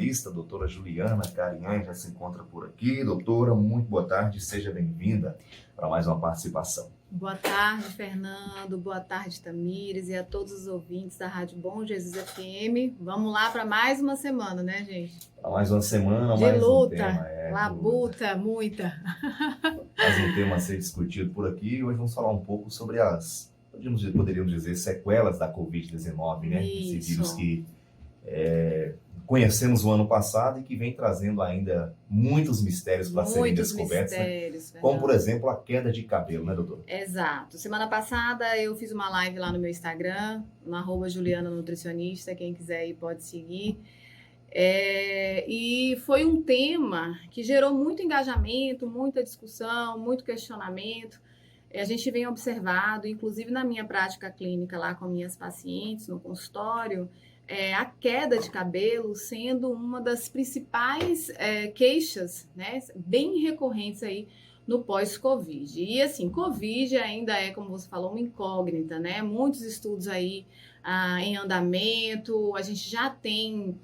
nutricionista, doutora Juliana Carinhães, já se encontra por aqui. Doutora, muito boa tarde, seja bem-vinda para mais uma participação. Boa tarde, Fernando. Boa tarde, Tamires, e a todos os ouvintes da Rádio Bom Jesus FM. Vamos lá para mais uma semana, né, gente? Para mais uma semana, de mais luta, um tema. Labuta, muita. Mais um tema a ser discutido por aqui. Hoje vamos falar um pouco sobre poderíamos dizer, sequelas da Covid-19, né? Esse vírus que conhecemos o ano passado e que vem trazendo ainda muitos mistérios para serem descobertos, né? Como, por exemplo, a queda de cabelo, né, doutora? Exato. Semana passada eu fiz uma live lá no meu Instagram, no @Juliana Nutricionista, quem quiser aí pode seguir. E foi um tema que gerou muito engajamento, muita discussão, muito questionamento. A gente vem observado, inclusive na minha prática clínica lá com minhas pacientes no consultório, a queda de cabelo sendo uma das principais queixas, né, bem recorrentes aí no pós-Covid. E assim, Covid ainda é, como você falou, uma incógnita, né? Muitos estudos aí em andamento, a gente já tem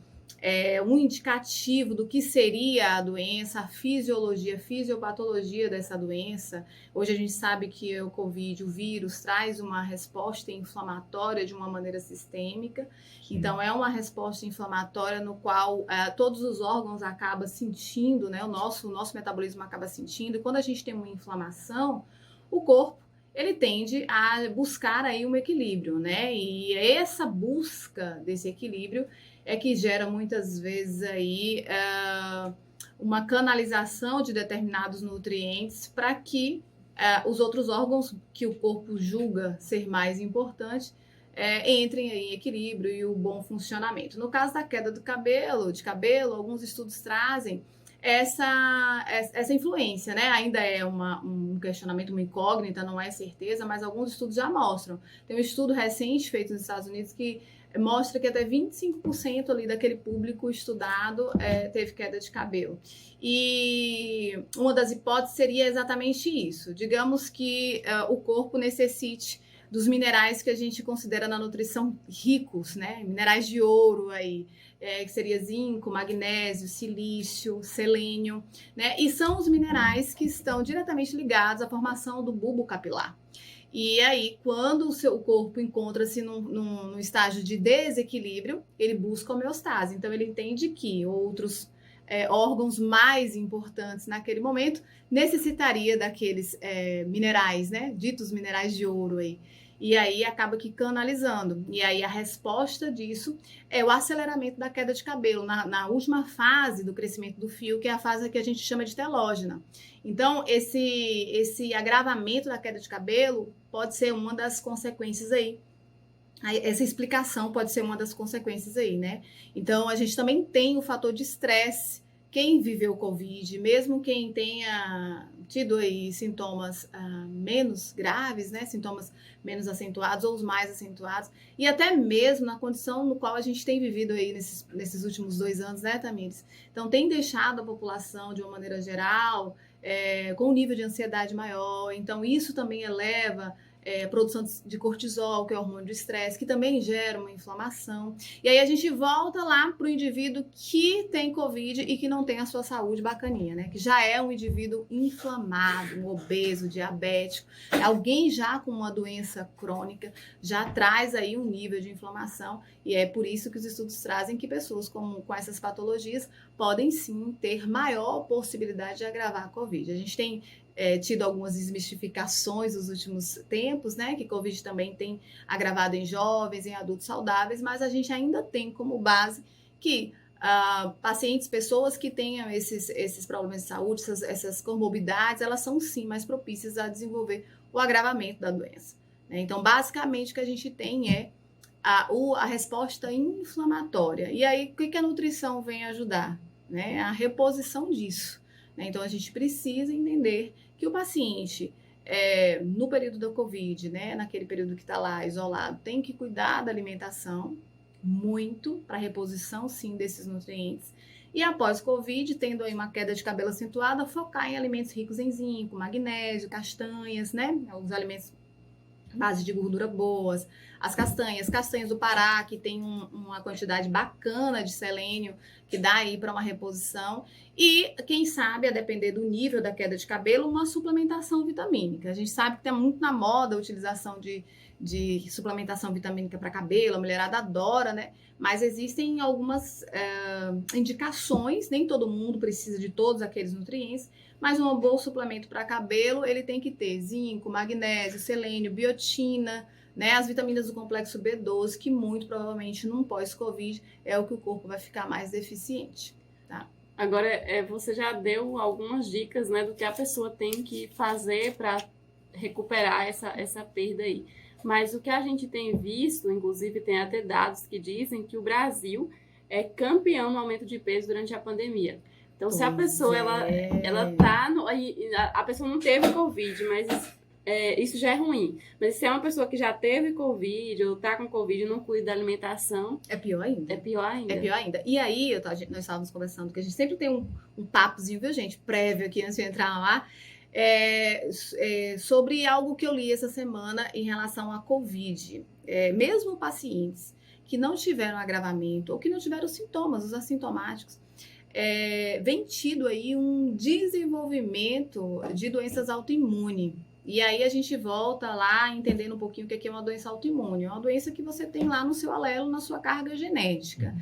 um indicativo do que seria a doença, a fisiologia, a fisiopatologia dessa doença. Hoje a gente sabe que o Covid, o vírus, traz uma resposta inflamatória de uma maneira sistêmica. Sim. Então, é uma resposta inflamatória no qual todos os órgãos acabam sentindo, né? O nosso metabolismo acaba sentindo. E quando a gente tem uma inflamação, o corpo ele tende a buscar aí um equilíbrio, né? E essa busca desse equilíbrio é que gera muitas vezes aí uma canalização de determinados nutrientes para que os outros órgãos que o corpo julga ser mais importantes entrem em equilíbrio e o bom funcionamento. No caso da queda de cabelo, alguns estudos trazem essa influência, né? Ainda é um questionamento, uma incógnita, não é certeza, mas alguns estudos já mostram. Tem um estudo recente feito nos Estados Unidos que mostra que até 25% ali daquele público estudado teve queda de cabelo. E uma das hipóteses seria exatamente isso. Digamos que o corpo necessite dos minerais que a gente considera na nutrição ricos, né? Minerais de ouro aí, que seria zinco, magnésio, silício, selênio, né? E são os minerais que estão diretamente ligados à formação do bulbo capilar. E aí, quando o seu corpo encontra-se num estágio de desequilíbrio, ele busca homeostase. Então, ele entende que outros órgãos mais importantes naquele momento necessitaria daqueles minerais, né? Ditos minerais de ouro aí. E aí acaba que canalizando. E aí a resposta disso é o aceleramento da queda de cabelo na última fase do crescimento do fio, que é a fase que a gente chama de telógena. Então, esse agravamento da queda de cabelo pode ser uma das consequências aí. Essa explicação pode ser uma das consequências aí, né? Então, a gente também tem o fator de estresse. Quem viveu Covid, mesmo quem tenha tido aí sintomas menos graves, né? Sintomas menos acentuados ou os mais acentuados, e até mesmo na condição no qual a gente tem vivido aí nesses últimos 2 anos, né, Tamires? Então, tem deixado a população, de uma maneira geral, com um nível de ansiedade maior. Então, isso também eleva produção de cortisol, que é o hormônio do estresse, que também gera uma inflamação. E aí a gente volta lá para o indivíduo que tem Covid e que não tem a sua saúde bacaninha, né? Que já é um indivíduo inflamado, um obeso, diabético, alguém já com uma doença crônica, já traz aí um nível de inflamação, e é por isso que os estudos trazem que pessoas com essas patologias podem sim ter maior possibilidade de agravar a Covid. A gente tem tido algumas desmistificações nos últimos tempos, né? Que Covid também tem agravado em jovens, em adultos saudáveis, mas a gente ainda tem como base que pacientes, pessoas que tenham esses problemas de saúde, essas comorbidades, elas são sim mais propícias a desenvolver o agravamento da doença, né? Então, basicamente, o que a gente tem é a resposta inflamatória. E aí, o que a nutrição vem ajudar? Né? A reposição disso. Então, a gente precisa entender que o paciente, no período da Covid, né, naquele período que está lá isolado, tem que cuidar da alimentação muito para reposição, sim, desses nutrientes. E após Covid, tendo aí uma queda de cabelo acentuada, focar em alimentos ricos em zinco, magnésio, castanhas, né, os alimentos base de gordura boas, as castanhas do Pará, que tem uma quantidade bacana de selênio, que dá aí para uma reposição. E, quem sabe, a depender do nível da queda de cabelo, uma suplementação vitamínica. A gente sabe que está muito na moda a utilização de suplementação vitamínica para cabelo, a mulherada adora, né? Mas existem algumas indicações, nem todo mundo precisa de todos aqueles nutrientes, mas um bom suplemento para cabelo, ele tem que ter zinco, magnésio, selênio, biotina, né? As vitaminas do complexo B12, que muito provavelmente num pós-Covid é o que o corpo vai ficar mais deficiente, tá? Agora, você já deu algumas dicas, né, do que a pessoa tem que fazer para recuperar essa perda aí. Mas o que a gente tem visto, inclusive tem até dados que dizem que o Brasil é campeão no aumento de peso durante a pandemia. Então, se a pessoa, ela tá a pessoa não teve Covid, mas isso já é ruim. Mas se é uma pessoa que já teve Covid ou tá com Covid e não cuida da alimentação... É pior ainda. É pior ainda. É pior ainda. E aí, nós estávamos conversando, que a gente sempre tem um papozinho, viu, gente? Prévio aqui, antes de entrar lá. Sobre algo que eu li essa semana em relação à Covid. Mesmo pacientes que não tiveram agravamento ou que não tiveram sintomas, os assintomáticos, vem tido aí um desenvolvimento de doenças autoimunes. E aí a gente volta lá entendendo um pouquinho o que é uma doença autoimune. É uma doença que você tem lá no seu alelo, na sua carga genética.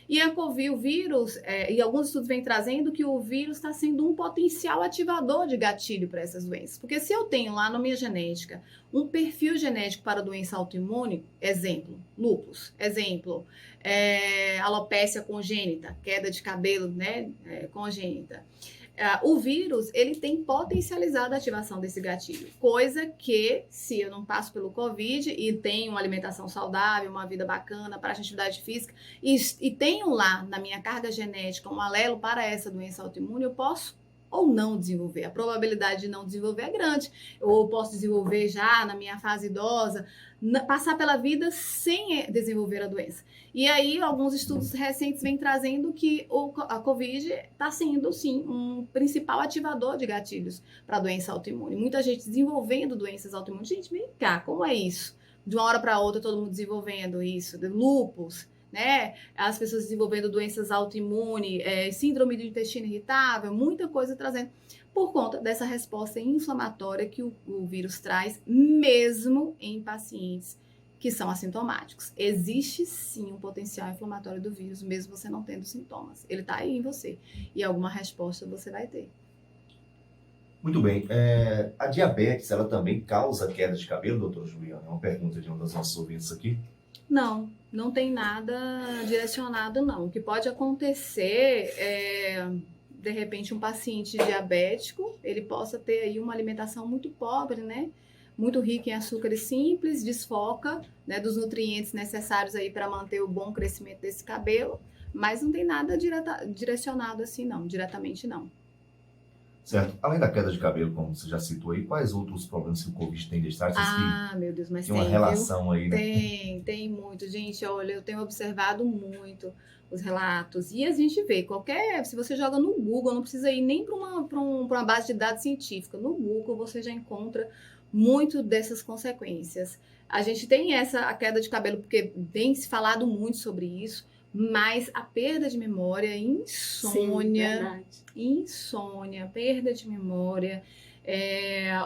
E a Covid, o vírus, e alguns estudos vêm trazendo que o vírus está sendo um potencial ativador de gatilho para essas doenças. Porque se eu tenho lá na minha genética um perfil genético para doença autoimune, exemplo, lúpus, exemplo, alopécia congênita, queda de cabelo, né, congênita. O vírus, ele tem potencializado a ativação desse gatilho, coisa que, se eu não passo pelo Covid e tenho uma alimentação saudável, uma vida bacana, para atividade física, e tenho lá na minha carga genética um alelo para essa doença autoimune, eu posso ou não desenvolver. A probabilidade de não desenvolver é grande. Eu posso desenvolver já na minha fase idosa, passar pela vida sem desenvolver a doença. E aí, alguns estudos recentes vêm trazendo que a Covid está sendo, sim, um principal ativador de gatilhos para a doença autoimune. Muita gente desenvolvendo doenças autoimunes. Gente, vem cá, como é isso? De uma hora para outra, todo mundo desenvolvendo isso. Lúpus, né? As pessoas desenvolvendo doenças autoimunes, síndrome do intestino irritável, muita coisa trazendo por conta dessa resposta inflamatória que o vírus traz, mesmo em pacientes que são assintomáticos. Existe sim um potencial inflamatório do vírus, mesmo você não tendo sintomas. Ele está aí em você e alguma resposta você vai ter. Muito bem. A diabetes, ela também causa queda de cabelo, doutora Juliana? É uma pergunta de um dos nossos ouvintes aqui. Não tem nada direcionado, não. O que pode acontecer de repente, um paciente diabético, ele possa ter aí uma alimentação muito pobre, né? Muito rica em açúcares simples, desfoca, né, dos nutrientes necessários aí para manter o bom crescimento desse cabelo, mas não tem nada direcionado assim, não, diretamente não. Certo. Além da queda de cabelo, como você já citou aí, quais outros problemas que o Covid tem deixado? Meu Deus, mas tem uma relação aí, né? Tem muito. Gente, olha, eu tenho observado muito os relatos. E a gente vê, se você joga no Google, não precisa ir nem para uma base de dados científica. No Google você já encontra muito dessas consequências. A gente tem a queda de cabelo, porque tem se falado muito sobre isso, mas a perda de memória, insônia, perda de memória,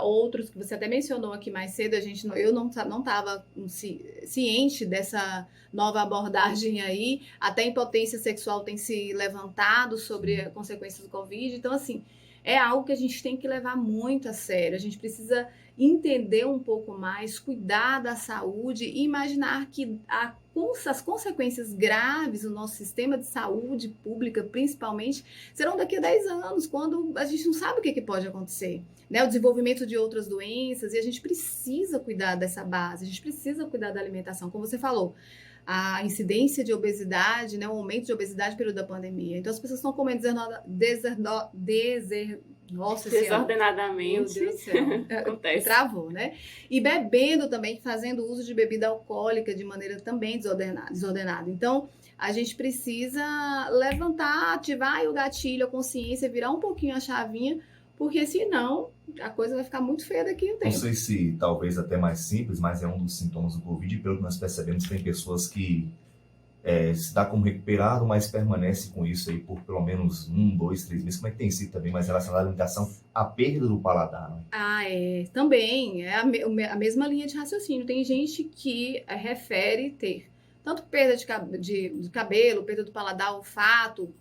outros que você até mencionou aqui mais cedo, eu não estava ciente dessa nova abordagem aí, até impotência sexual tem se levantado sobre as consequências do Covid, então assim, é algo que a gente tem que levar muito a sério, a gente precisa entender um pouco mais, cuidar da saúde e imaginar que as consequências graves do nosso sistema de saúde pública, principalmente, serão daqui a 10 anos, quando a gente não sabe o que pode acontecer, né? O desenvolvimento de outras doenças, e a gente precisa cuidar dessa base, a gente precisa cuidar da alimentação, como você falou, a incidência de obesidade, né? O aumento de obesidade no período da pandemia. Então, as pessoas estão comendo desordenadamente. Meu Deus do céu. Acontece. Travou, né? E bebendo também, fazendo uso de bebida alcoólica de maneira também desordenada. Então, a gente precisa levantar, ativar o gatilho, a consciência, virar um pouquinho a chavinha, porque senão a coisa vai ficar muito feia daqui a um tempo. Não sei se talvez até mais simples, mas é um dos sintomas do Covid. Pelo que nós percebemos, tem pessoas que se dá como recuperado, mas permanece com isso aí por pelo menos 1, 2, 3 meses. Como é que tem sido também mais relacionado à alimentação, à perda do paladar, né? Também é a mesma linha de raciocínio. Tem gente que refere ter tanto perda de cabelo, perda do paladar, olfato,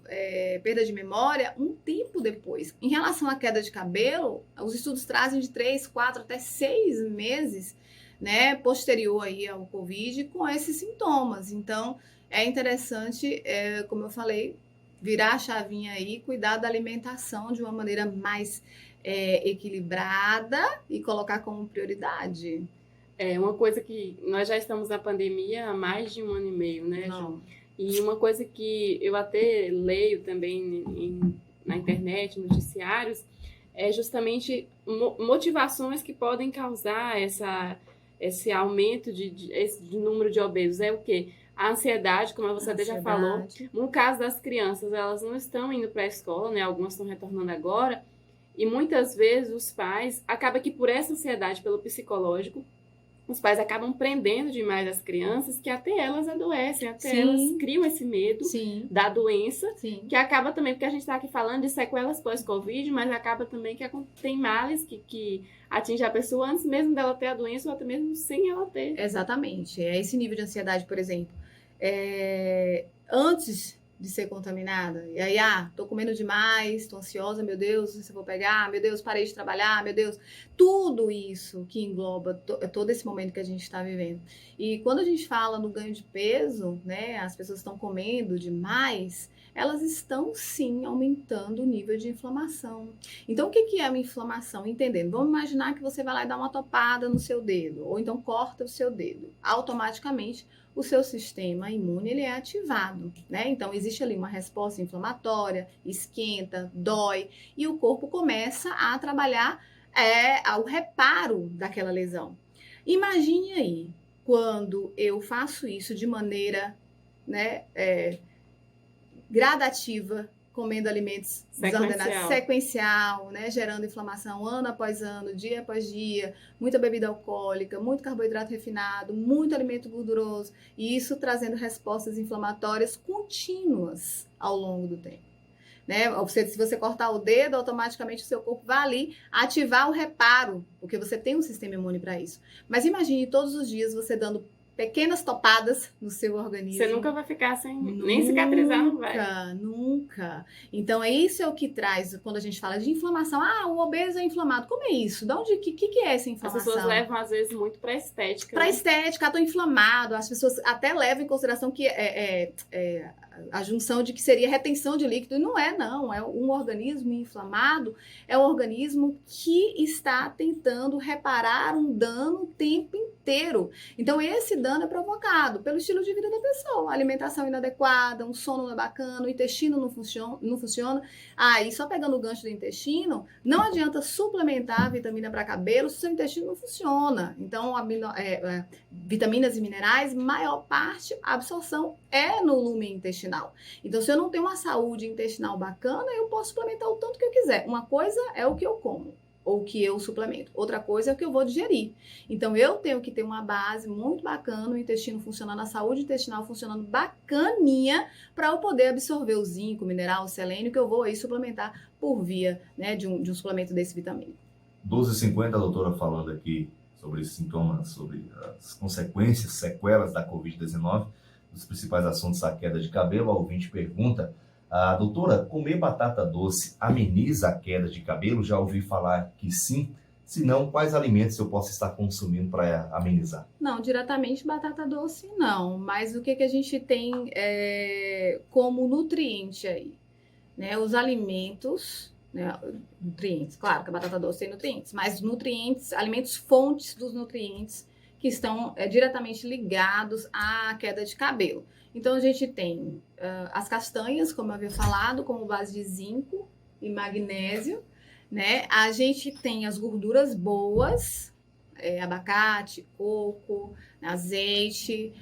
perda de memória, um tempo depois. Em relação à queda de cabelo, os estudos trazem de 3, 4, até 6 meses, né, posterior aí ao Covid, com esses sintomas. Então, é interessante, como eu falei, virar a chavinha aí, cuidar da alimentação de uma maneira mais equilibrada e colocar como prioridade. É uma coisa que nós já estamos na pandemia há mais de 1 ano e meio, né, Ju? E uma coisa que eu até leio também na internet, noticiários, é justamente motivações que podem causar esse aumento de número de obesos. É o quê? A ansiedade, como você até já falou. No caso das crianças, elas não estão indo para a escola, né? Algumas estão retornando agora. E muitas vezes os pais, acaba que por essa ansiedade, pelo psicológico, os pais acabam prendendo demais as crianças, que até elas adoecem, até elas criam esse medo da doença, que acaba também, porque a gente está aqui falando de sequelas pós-Covid, mas acaba também que tem males que atingem a pessoa antes mesmo dela ter a doença ou até mesmo sem ela ter. Exatamente. É esse nível de ansiedade, por exemplo. Antes de ser contaminada. E aí, tô comendo demais, tô ansiosa, meu Deus, se eu vou pegar, meu Deus, parei de trabalhar, meu Deus. Tudo isso que engloba todo esse momento que a gente está vivendo. E quando a gente fala no ganho de peso, né, as pessoas estão comendo demais, elas estão sim aumentando o nível de inflamação. Então, o que é uma inflamação? Entendendo, vamos imaginar que você vai lá e dá uma topada no seu dedo, ou então corta o seu dedo. Automaticamente, o seu sistema imune ele é ativado, né? Então, existe ali uma resposta inflamatória, esquenta, dói, e o corpo começa a trabalhar ao reparo daquela lesão. Imagine aí, quando eu faço isso de maneira, né, gradativa, comendo alimentos desordenados, sequencial, né, gerando inflamação ano após ano, dia após dia, muita bebida alcoólica, muito carboidrato refinado, muito alimento gorduroso, e isso trazendo respostas inflamatórias contínuas ao longo do tempo. Né? Se você cortar o dedo, automaticamente o seu corpo vai ali ativar o reparo, porque você tem um sistema imune para isso. Mas imagine todos os dias você dando pequenas topadas no seu organismo. Você nunca vai ficar sem nem cicatrizar, não vai. Nunca. Então, isso é o que traz, quando a gente fala de inflamação. O obeso é inflamado. Como é isso? De onde, que é essa inflamação? As pessoas levam, às vezes, muito para estética. Para estética, estou inflamado. As pessoas até levam em consideração que a junção de que seria retenção de líquido. E não é, não. É um organismo inflamado, é um organismo que está tentando reparar um dano o tempo inteiro. Então, esse dano é provocado pelo estilo de vida da pessoa. Alimentação inadequada, um sono não é bacana, o intestino não funciona. E só pegando o gancho do intestino, não adianta suplementar a vitamina para cabelo se o seu intestino não funciona. Então, vitaminas e minerais, maior parte, a absorção é no lumen intestinal. Então, se eu não tenho uma saúde intestinal bacana, eu posso suplementar o tanto que eu quiser. Uma coisa é o que eu como, ou que eu suplemento. Outra coisa é o que eu vou digerir. Então, eu tenho que ter uma base muito bacana, o intestino funcionando, a saúde intestinal funcionando bacaninha, para eu poder absorver o zinco, o mineral, o selênio, que eu vou aí suplementar por via, né, de um suplemento desse vitamínico. 12h50, a doutora falando aqui sobre os sintomas, sobre as consequências, sequelas da Covid-19, os principais assuntos da queda de cabelo. A ouvinte pergunta: doutora, comer batata doce ameniza a queda de cabelo? Já ouvi falar que sim. Se não, quais alimentos eu posso estar consumindo para amenizar? Não, diretamente batata doce não, mas o que a gente tem como nutriente aí? Né? Os alimentos, né? Nutrientes, claro que a batata doce tem nutrientes, mas nutrientes, alimentos fontes dos nutrientes que estão diretamente ligados à queda de cabelo. Então, a gente tem as castanhas, como eu havia falado, como base de zinco e magnésio, né? A gente tem as gorduras boas, abacate, coco, azeite,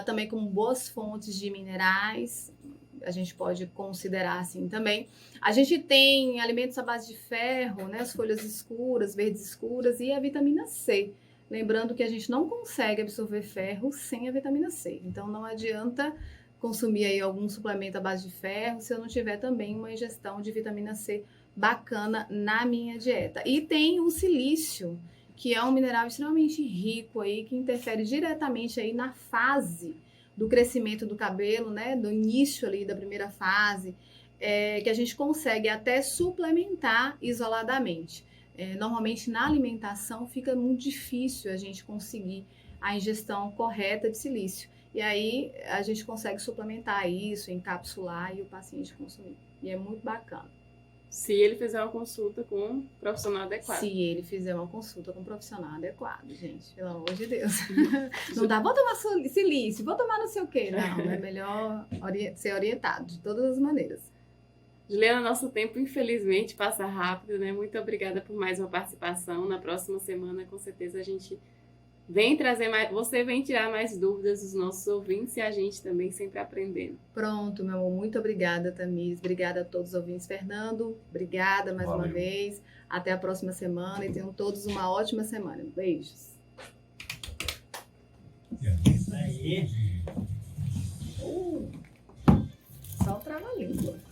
também como boas fontes de minerais, a gente pode considerar assim também. A gente tem alimentos à base de ferro, né? As folhas escuras, verdes escuras e a vitamina C. Lembrando que a gente não consegue absorver ferro sem a vitamina C. Então, não adianta consumir aí algum suplemento à base de ferro se eu não tiver também uma ingestão de vitamina C bacana na minha dieta. E tem o silício, que é um mineral extremamente rico aí, que interfere diretamente aí na fase do crescimento do cabelo, né, do início ali da primeira fase, que a gente consegue até suplementar isoladamente. Normalmente na alimentação fica muito difícil a gente conseguir a ingestão correta de silício. E aí a gente consegue suplementar isso, encapsular e o paciente consumir. E é muito bacana. Se ele fizer uma consulta com um profissional adequado. Se ele fizer uma consulta com um profissional adequado, gente, pelo amor de Deus. Não dá, vou tomar silício, vou tomar não sei o quê. Não, é melhor ser orientado de todas as maneiras. Juliana, nosso tempo infelizmente passa rápido, né? Muito obrigada por mais uma participação. Na próxima semana, com certeza, a gente vem trazer mais, você vem tirar mais dúvidas dos nossos ouvintes e a gente também sempre aprendendo. Pronto, meu amor. Muito obrigada, Tamires. Obrigada a todos os ouvintes. Fernando, obrigada mais uma vez. Até a próxima semana e tenham todos uma ótima semana. Beijos. Só o trava-língua.